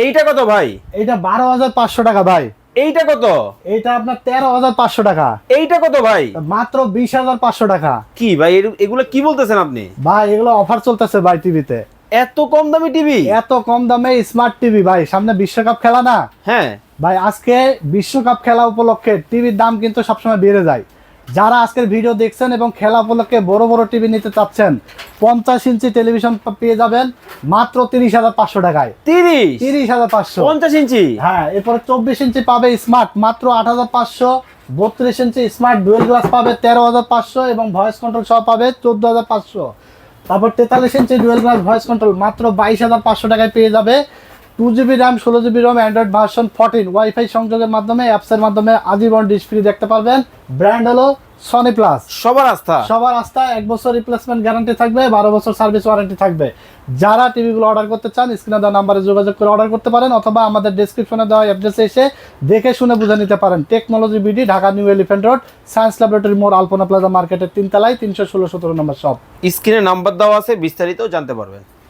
এইটা কত ভাই? এইটা 12,500 টাকা ভাই। এইটা কত? এইটা আপনার 13,500 টাকা। এইটা কত ভাই? মাত্র 20,500 টাকা। কি ভাই এগুলো কি বলতেছেন আপনি? ভাই এগুলো অফার চলতেছে ভাই টিভিতে। এত কম দামি টিভি? এত কম দামে স্মার্ট টিভি ভাই, সামনে বিশ্বকাপ খেলা না হ্যাঁ ভাই, আজকে বিশ্বকাপ খেলা উপলক্ষে টিভির দাম কিন্তু সবসময় বেড়ে যায়। যারা আজকের ভিডিও দেখছেন এবং খেলা উপলক্ষে বড় বড় টিভি নিতে চাচ্ছেন, 50 ইঞ্চি টেলিভিশন পেয়ে যাবেন মাত্র 30,500 টাকায়। 30,500। 50 ইঞ্চি? হ্যাঁ, এরপরে 24 ইঞ্চি পাবে স্মার্ট মাত্র 8,500। 32 ইঞ্চি স্মার্ট ডুয়েল গ্লাস পাবে 13,500 এবং ভয়েস কন্ট্রোল সহ পাবে 14,500। তারপর 43 ইঞ্চি ডুয়েল গ্লাস ভয়েস কন্ট্রোল মাত্র 22,500 টাকায় পেয়ে যাবে। 2GB RAM 16GB Rome Android version 14 wifi সংযোগের মাধ্যমে অ্যাপসের মাধ্যমে আজীবন ডিশ ফ্রি দেখতে পারবেন। ব্র্যান্ড হলো সনি প্লাস। সবার আস্থা। সবার আস্থা। 1 বছর রিপ্লেসমেন্ট গ্যারান্টি থাকবে, 12 বছর সার্ভিস ওয়ারেন্টি থাকবে। যারা টিভিগুলো অর্ডার করতে চান স্ক্রিনে দেওয়া নাম্বারে যোগাযোগ করে অর্ডার করতে পারেন, অথবা আমাদের ডেসক্রিপশনে দেওয়া অ্যাড্রেসে এসে দেখে শুনে বুঝে নিতে পারেন। Technology BD, Dhaka new elephant road, science laboratory মোড়, আলপনা প্লাজা মার্কেটের 3 তলায় 316-17 নম্বর শপ। স্ক্রিনে নাম্বার দেওয়া আছে, বিস্তারিত জানতে পারবেন।